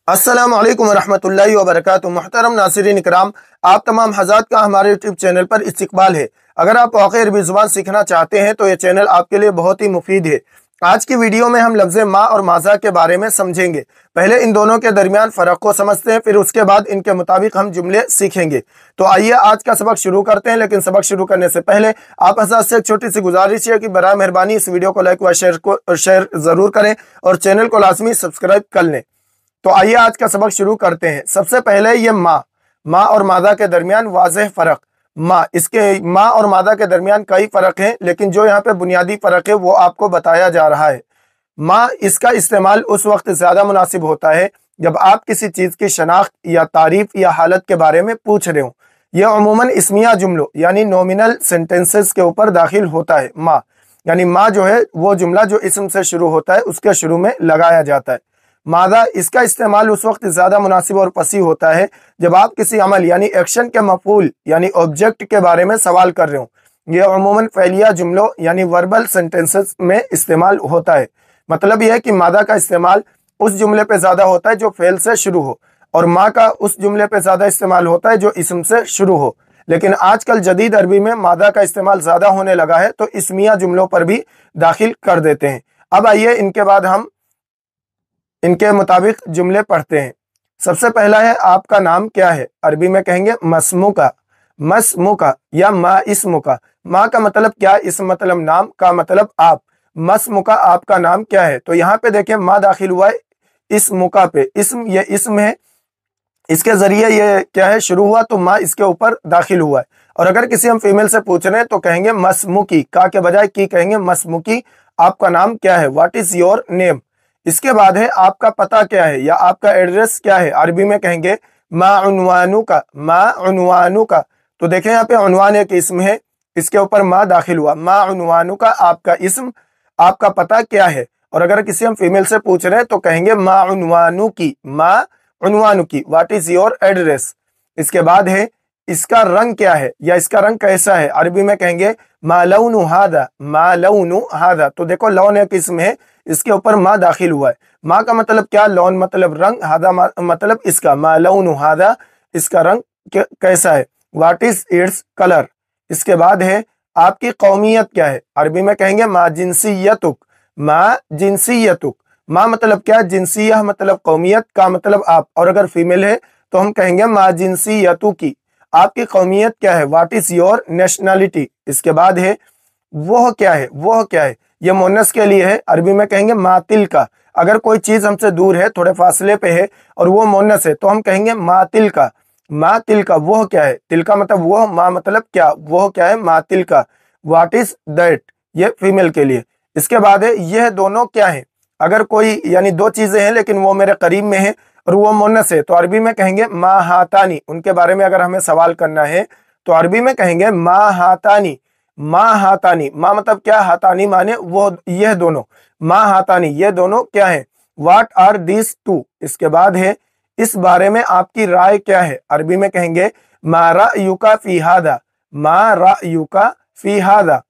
अस्सलाम वालेकुम रहमतुल्लाहि व बरकातुहू। मुहतरम नाज़रीन इकराम, आप तमाम हज़रात का हमारे यूट्यूब चैनल पर इस्तकबाल है। अगर आप वाक़ई अरबी ज़ुबान सीखना चाहते हैं तो ये चैनल आपके लिए बहुत ही मुफीद है। आज की वीडियो में हम लफ्ज़ मा और माज़ा के बारे में समझेंगे। पहले इन दोनों के दरमियान फ़र्क को समझते हैं, फिर उसके बाद इनके मुताबिक हम जुमले सीखेंगे। तो आइए आज का सबक शुरू करते हैं। लेकिन सबक शुरू करने से पहले आप हज़रात से एक छोटी सी गुजारिश है कि बराए मेहरबानी इस वीडियो को लाइक व शेयर ज़रूर करें और चैनल को लाजमी सब्सक्राइब कर लें। तो आइए आज का सबक शुरू करते हैं। सबसे पहले ये माँ और मादा के दरमियान वाज़ेह फ़र्क। माँ और मादा के दरमियान कई फ़र्क हैं, लेकिन जो यहाँ पे बुनियादी फ़र्क है वो आपको बताया जा रहा है। माँ, इसका इस्तेमाल उस वक्त ज़्यादा मुनासिब होता है जब आप किसी चीज़ की शनाख्त या तारीफ़ या हालत के बारे में पूछ रहे हो। यह अमूमन इस्मिया जुमलों यानी नॉमिनल सेंटेंसेस के ऊपर दाखिल होता है। माँ यानी माँ जो है वो जुमला जो इसम से शुरू होता है उसके शुरू में लगाया जाता है। मादा, इसका इस्तेमाल उस वक्त ज़्यादा मुनासिब और फसी होता है जब आप किसी अमल यानी एक्शन के मफूल यानी ऑब्जेक्ट के बारे में सवाल कर रहे हो। यह अमूमन फ़ैलिया जुमलों यानी वर्बल सेंटेंसेस में इस्तेमाल होता है। मतलब यह है कि मादा का इस्तेमाल उस जुमले पे ज़्यादा होता है जो फ़ेल से शुरू हो, और माँ का उस जुमले पे ज़्यादा इस्तेमाल होता है जो इसम से शुरू हो। लेकिन आजकल जदीद अरबी में मादा का इस्तेमाल ज़्यादा होने लगा है, तो इसमिया जुमलों पर भी दाखिल कर देते हैं। अब आइए इनके बाद हम इनके मुताबिक जुमले पढ़ते हैं। सबसे पहला है, आपका नाम क्या है? अरबी में कहेंगे मस्मुका, मस्मुका या मा इस्मुका। माँ का मतलब क्या, इस्म मतलब नाम, का मतलब आप। मस्मुका, आपका नाम क्या है? तो यहाँ पे देखें माँ दाखिल हुआ है इस्मुका पे। इस्म, ये इस्म है, इसके जरिए ये क्या है शुरू हुआ, तो माँ इसके ऊपर दाखिल हुआ है। और अगर किसी हम फीमेल से पूछ रहे हैं तो कहेंगे मस्मुकी, का के बजाय की कहेंगे मस्मुकी, आपका नाम क्या है? What is your name. इसके बाद है, आपका पता क्या है या आपका एड्रेस क्या है? अरबी में कहेंगे मा उन्वानु का, मा उन्वानु का। तो देखें यहाँ पे उन्वान एक इसम है, इसके ऊपर मा दाखिल हुआ। मा उन्वानु का, आपका इसम, आपका पता क्या है? और अगर किसी हम फीमेल से पूछ रहे हैं तो कहेंगे मा उन्वानु की, मा उन्वानु की, व्हाट इज योर एड्रेस। इसके बाद है, इसका रंग क्या है या इसका रंग कैसा है? अरबी में कहेंगे मा लौनु हादा, मा लौनु हादा। तो देखो लौन एक इसम है, इसके ऊपर मा दाखिल हुआ है। मा का मतलब क्या, लौन मतलब रंग, हादा मतलब इसका, मा लौनु हादा, इसका रंग कैसा है? What is its colour. इसके बाद है, आपकी कौमियत क्या है? अरबी में कहेंगे मा जिनसियतुक, मा जिनसियतुक। मा मतलब क्या, जिनसिया मतलब कौमियत, का मतलब आप, और अगर फीमेल है तो हम कहेंगे मा जिनसियतु की, आपकी कौमियत क्या है? What is your nationality. इसके बाद है, वह क्या है, वह क्या है, ये मोनस के लिए है। अरबी में कहेंगे मातिल का। अगर कोई चीज हमसे दूर है, थोड़े फासले पे है और वो मोनस है तो हम कहेंगे मातिल का, मातिल का, वह क्या है। तिल का मतलब वह, मा मतलब क्या, वह क्या है, मातिल का। व्हाट इज दैट, ये फीमेल के लिए। इसके बाद है, यह दोनों क्या है। अगर कोई यानी दो चीजें हैं लेकिन वो मेरे करीब में है और वो मोनस है तो अरबी में कहेंगे मा हातानी। उनके बारे में अगर हमें सवाल करना है तो अरबी में कहेंगे मा हातानी, मा हातानी। मा मतलब क्या, हातानी माने वो, यह दोनों, मा हातानी, ये दोनों क्या है। What are this two. इसके बाद है, इस बारे में आपकी राय क्या है? अरबी में कहेंगे मा रायुका फी हादा, मा रायुका फी हादा।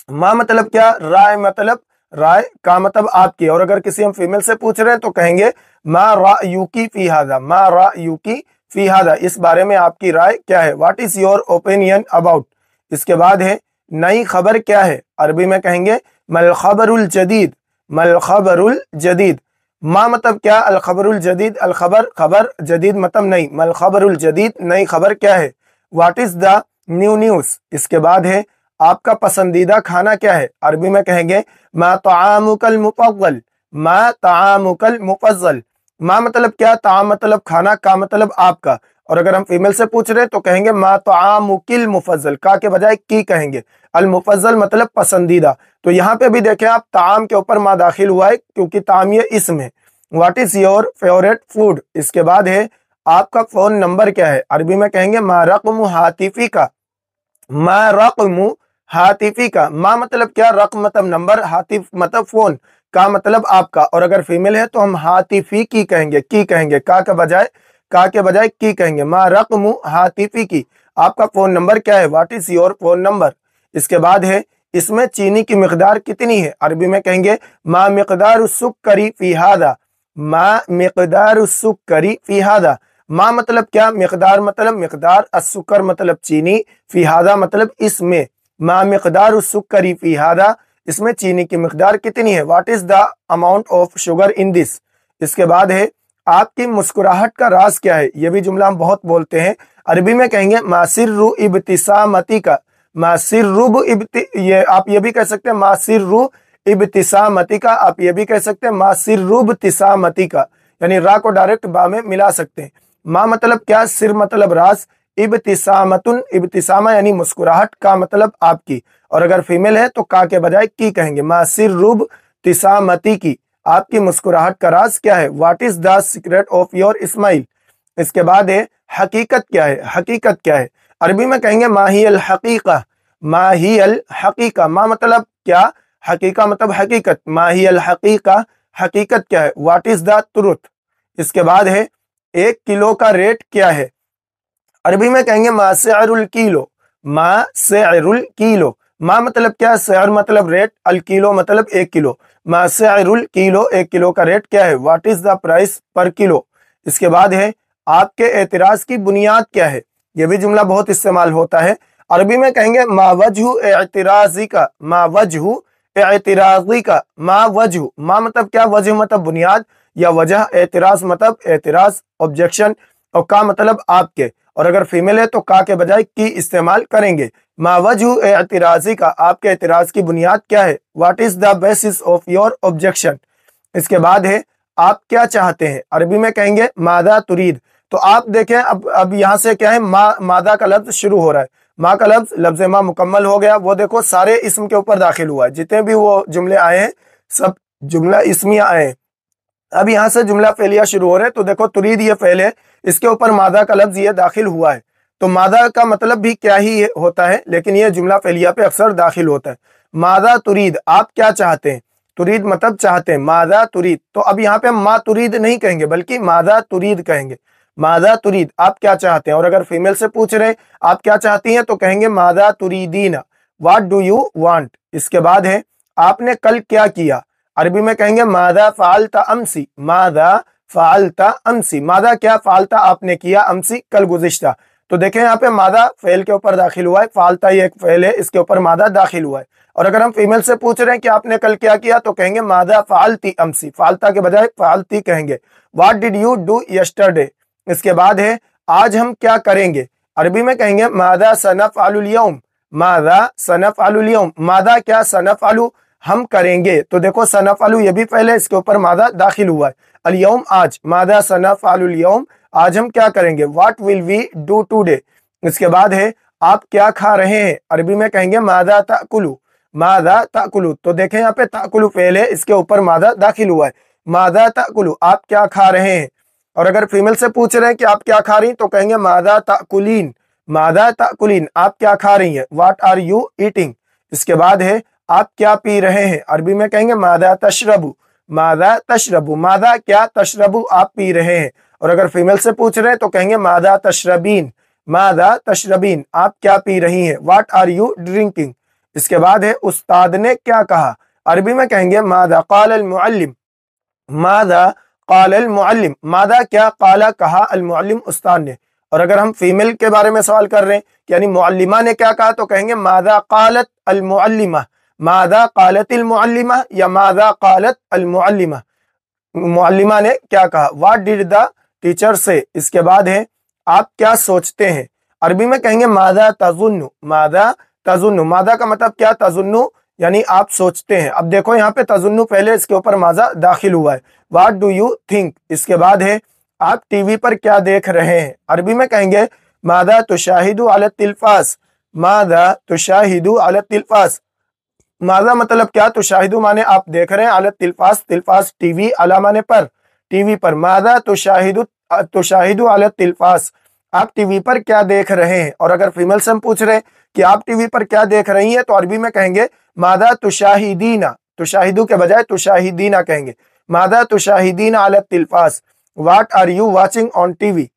मा मतलब क्या, राय मतलब राय, का मतलब आपकी, और अगर किसी हम फीमेल से पूछ रहे हैं तो कहेंगे मा रायुकी फी हादा, मा रायुकी फी हादा, इस बारे में आपकी राय क्या है? What is your opinion about. इसके बाद है, नई खबर क्या है? अरबी में कहेंगे मल खबरुल जदीद, मल खबरुल जदीद। मा मतलब क्या, अल खबरुल जदीद, अल खबर, खबर, जदीद मतलब नई, मल खबरुल जदीद, नई खबर क्या है। What is the new news. इसके बाद है, आपका पसंदीदा खाना क्या है? अरबी में कहेंगे मा तआमुकल मुफज्जल, मा तआमुकल मुफज्जल। मा मतलब क्या, ताम मतलब खाना, का मतलब आपका, और अगर हम फीमेल से पूछ रहे हैं तो कहेंगे मा तआमुकिल मुफज्जल, का के बजाय की कहेंगे। अल मुफज्जल मतलब पसंदीदा। तो यहाँ पे भी देखें आप, ताम के ऊपर मा दाखिल हुआ है क्योंकि ताम ये इसम है। What is your favourite food. इसके बाद है, आपका फोन नंबर क्या है? अरबी में कहेंगे मा रक़्म हातिफी का, मा रक़्म हातिफी का। मा मतलब क्या, रक़्म मतलब नंबर, हातिफ मतलब फोन, का मतलब आपका, और अगर फीमेल है तो हम हातिफी की कहेंगे, की कहेंगे, का के बजाय की कहेंगे। मा रक़्म हातिफी की, आपका फोन नंबर क्या है? What is your phone number. इसके बाद है, इसमें चीनी की मिकदार कितनी है? अरबी में कहेंगे मा मिकदार सुक्करी फी हादा, मा मिकदार सुक्करी फी हादा। मा मतलब क्या, मिकदार मतलब मिकदार, अस्सुकर मतलब चीनी, फी हादा मतलब इसमें। मा मिकदार सुक्करी फी हादा, इसमें चीनी की मिकदार कितनी है। What is the amount of sugar in this. इसके बाद है आपकी मुस्कुराहट का राज क्या है। ये भी जुमला हम बहुत बोलते हैं। अरबी में कहेंगे मासिर्रु इब्तिसामती का। ये आप ये भी कह सकते हैं मासिर्रु इब्तिसामती का, आप ये भी कह सकते हैं मासिर्रुब्तिसामती का, यानी रा को डायरेक्ट बा में मिला सकते हैं। मा मतलब क्या, सिर मतलब राज, इब्तिसामतुन इब्तिसामा यानी मुस्कुराहट, का मतलब आपकी, और अगर फीमेल है तो का के बजाय की कहेंगे। मासिर्रुब्तिसामती की, आपकी मुस्कुराहट का राज क्या है। What is the secret of your smile. इसके बाद है हकीकत क्या है। हकीकत क्या है, अरबी में कहेंगे माहियल हकीका। माहियल हकीका, मा मतलब क्या, हकीका मतलब हकीकत, माहियल हकीका, हकीकत क्या है। What is the truth. इसके बाद है 1 किलो का रेट क्या है। अरबी में कहेंगे मासेरुल किलो। मासेरुल किलो, मा मतलब क्या, सैर मतलब रेट, अल किलो मतलब 1 किलो। मासेरुल किलो, 1 किलो का रेट क्या है। व्हाट इज द प्राइस पर किलो। इसके बाद है आपके एतराज की बुनियाद क्या है। यह भी जुमला बहुत इस्तेमाल होता है। अरबी में कहेंगे मा वजहु एतराजी का। मा वजहु एतराजी का, मा वजहु, मा मतलब क्या, वजह मतलब बुनियाद या वजह, एतराज मतलब एतराज, ऑब्जेक्शन, और का मतलब आपके, और अगर फीमेल है तो का के बजाय की इस्तेमाल करेंगे। मा वजहु एतराजी का, आपके एतराज की बुनियाद क्या है। What is the basis of your objection. इसके बाद है आप क्या चाहते हैं। अरबी में कहेंगे मादा तुरीद। तो आप देखें अब यहाँ से क्या है, मादा का लफ्ज शुरू हो रहा है। माँ का लफ्ज माँ मुकम्मल हो गया। वो देखो सारे इसम के ऊपर दाखिल हुआ है, जितने भी वो जुमले आए हैं सब जुमला इसमिया आए हैं। अब यहाँ से जुमला फेलिया शुरू हो रहे हैं। तो देखो तुरीद ये फेल है, इसके ऊपर मादा का लफ्ज ये दाखिल हुआ है। तो मादा का मतलब भी क्या ही होता है, लेकिन ये जुमला फेलिया पे अक्सर दाखिल होता है। मादा तुरीद, आप क्या चाहते हैं। तुरीद मतलब चाहते हैं, मादा तुरीद। तो अब यहाँ पे हम मा तुरीद नहीं कहेंगे बल्कि मादा तुरीद कहेंगे। मादा तुरीद, आप क्या चाहते हैं। और अगर फीमेल से पूछ रहे हैं आप क्या चाहती हैं तो कहेंगे मादा तुरीदीना, व्हाट डू यू वांट। इसके बाद है आपने कल क्या किया। अरबी में कहेंगे मादा फालता अमसी। मादा फालता अमसी, मादा क्या, फालता आपने किया, अमसी कल गुज़िश्ता। तो देखें यहाँ पे मादा फेल के ऊपर दाखिल हुआ है, फालता ये एक फेल है, इसके ऊपर मादा दाखिल हुआ है। और अगर हम फीमेल से पूछ रहे हैं कि आपने कल क्या किया तो कहेंगे मादा फालती अमसी, फालता के बजाय फालती कहेंगे। What did you do yesterday. इसके बाद है आज हम क्या करेंगे। अरबी में कहेंगे मादा सनफ़अलुल यौम। मादा सनफ़अलुल यौम, मादा क्या, सनफ़अलु हम करेंगे। तो देखो सनफ़अलु ये भी पहले, इसके ऊपर मादा दाखिल हुआ है। अल यौम आज, मादा सनफ़अलुल यौम, आज हम क्या करेंगे। What will we do today. इसके बाद है आप क्या खा रहे हैं। अरबी में कहेंगे मादा ताकुलु। मादा ताकुलु, तो देखें यहाँ पे ताकुलु फेल है, इसके ऊपर मादा दाखिल हुआ है। मादा ताकुलु, आप क्या खा रहे हैं। और अगर फीमेल से पूछ रहे हैं कि आप क्या खा रही हैं तो कहेंगे मादा ताकुलीन। मादा ताकुलीन, आप क्या खा रही हैं। What are you eating. इसके बाद है आप क्या पी रहे हैं। अरबी में कहेंगे मादा तशरबु। मादा तशरबु, मादा क्या, तशरबु आप पी रहे हैं। और अगर फीमेल से पूछ रहे हैं तो कहेंगे मादा तशरबीन। मादा तशरबीन, आप क्या पी रही हैं। What are you drinking. इसके बाद है उस्ताद ने क्या कहा। अरबी में कहेंगे मादा क़ाल अल मुअल्लिम। मादा क़ाल अल मुअल्लिम, मादा क्या, क़ाला कहा, अल मुअल्लिम उस्ताद ने। और अगर हम फीमेल के बारे में सवाल कर रहे हैं यानी मुअल्लिमा ने क्या कहा तो कहेंगे मादा क़ालत अल मुअल्लिमा। मादा क़ालत अल मुअल्लिमा या मादा क़ालत अल मुअल्लिमा, मुअल्लिमा ने क्या कहा। व्हाट डिड द टीचर से। इसके बाद है आप क्या सोचते हैं। अरबी में कहेंगे मादा तज़ुन्नु। मादा तज़ुन्नु, मादा का मतलब क्या, तज़ुन्नु यानी आप सोचते हैं। अब देखो यहाँ पे तज़ुन्नु पहले, इसके ऊपर मादा दाखिल हुआ है। What do you think. इसके बाद है आप टीवी पर क्या देख रहे हैं। अरबी में कहेंगे मादा तुशाहिदु अला तिलफास। मादा तुशाहिदु अला तिलफास, मादा मतलब क्या, तुशाहिदु माने आप देख रहे हैं, अला तिलफास, तिलफास टीवी, अला माने पर, टीवी पर। मादा तुशाहिदु अला तिलफास, आप टीवी पर क्या देख रहे हैं। और अगर फीमेल से हम पूछ रहे हैं कि आप टीवी पर क्या देख रही हैं तो अरबी में कहेंगे मादा तुशाहिदीना, तुशाहिदु के बजाय तुशाहिदीना कहेंगे। मादा तुशाहिदीना अला तिलफास, what are you watching on TV.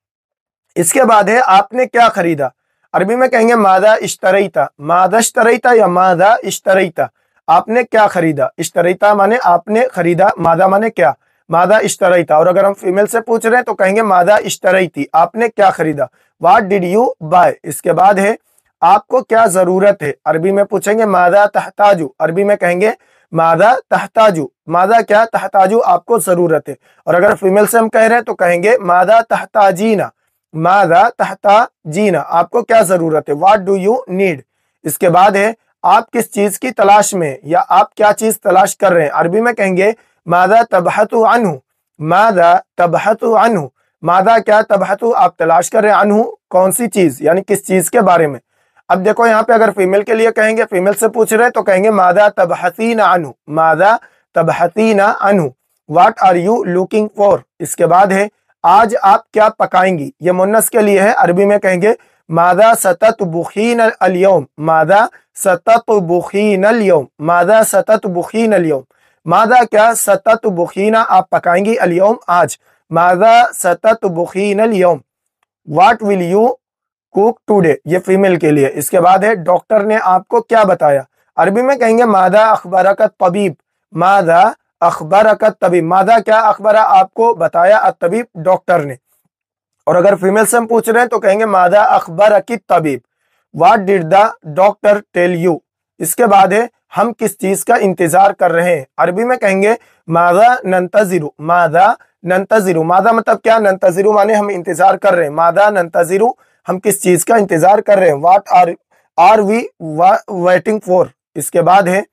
इसके बाद है आपने क्या खरीदा। अरबी में कहेंगे मादा इश्तरैता। मादा इश्तरैता या मादा इश्तरैता, आपने क्या खरीदा। इश्तरैता माने आपने खरीदा, मादा माने क्या। मादा इश्तरैता। और अगर हम फीमेल से पूछ रहे हैं तो कहेंगे मादा इश्तरैती, आपने क्या खरीदा। What did you buy. इसके बाद है आपको क्या जरूरत है, अरबी में पूछेंगे मादा तहताजू, अरबी में कहेंगे मादा तहताजू, मादा क्या तहताजू, आपको जरूरत है। और अगर फीमेल से हम कह रहे हैं तो कहेंगे मादा तहताजीना, मादा तहताजीना, आपको क्या जरूरत है, व्हाट डू यू नीड। इसके बाद है आप किस चीज की तलाश में, या आप क्या चीज तलाश कर रहे हैं, अरबी में कहेंगे मादा तबहतु अन्हु, मादा तबहतु अन्हु, मादा क्या तबहतु, आप तलाश कर रहे हैं, अन्हु कौन सी चीज, यानी किस चीज के बारे में। अब देखो यहाँ पे अगर फीमेल के लिए कहेंगे, फीमेल से पूछ रहे हैं तो कहेंगे मादा तबहतीना अन्हु, मादा तबहतीना अन्हु, what are you looking for. इसके बाद है आज आप क्या पकाएंगी, ये मुन्नस के लिए है, अरबी में कहेंगे मादा सततबुखीन अल-यौम, मादा सततबुखीन अल-यौम, मादा सततबुखीन अल-यौम, मादा क्या सततबुखीना, आप पकाएंगी, अल-यौम आज, मादा सततबुखीन अल-यौम, what will you cook today, ये फीमेल के लिए। इसके बाद है डॉक्टर ने आपको क्या बताया, अरबी में कहेंगे मादा अखबरकत तबीब, मादा अखबरकत तबीब, मादा क्या अखबरा, आपको बताया, अत-तबीब डॉक्टर ने। और अगर फीमेल से हम पूछ रहे हैं तो कहेंगे मादा अखबरकित तबीब, what did the doctor tell you. इसके बाद है हम किस चीज का इंतजार कर रहे हैं, अरबी में कहेंगे मादा नंतजिरु, मादा नंतजिरु, मादा मतलब क्या, नंतजिरु माने हम इंतजार कर रहे हैं, मादा नंतजिरु, हम किस चीज का इंतजार कर रहे हैं, what are we waiting for. इसके बाद है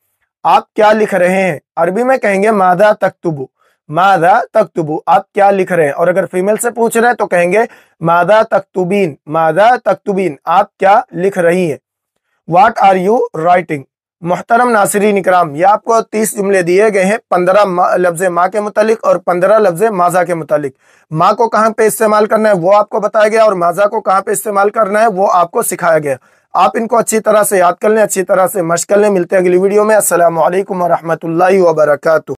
आप क्या लिख रहे हैं, अरबी में कहेंगे मादा तक्तुबु, मादा तक्तुबु, आप क्या लिख रहे हैं। और अगर फीमेल से पूछ रहे हैं तो कहेंगे मादा तक्तुबीन, मादा तक्तुबीन, आप क्या लिख रही हैं। What are you writing. मोहतरम नासिरीन इकराम, ये आपको 30 जुमले दिए गए हैं, 15 लफ्ज़ माँ के मुतालिक और 15 लफ्ज़ माजा के मुतालिक। माँ को कहाँ पे इस्तेमाल करना है वो आपको बताया गया, और माजा को कहाँ पे इस्तेमाल करना है वो आपको सिखाया गया। आप इनको अच्छी तरह से याद कर लें, अच्छी तरह से मश्क कर लें। मिलते हैं अगली वीडियो में। अस्सलामु अलैकुम व रहमतुल्लाहि व बरकातुहू।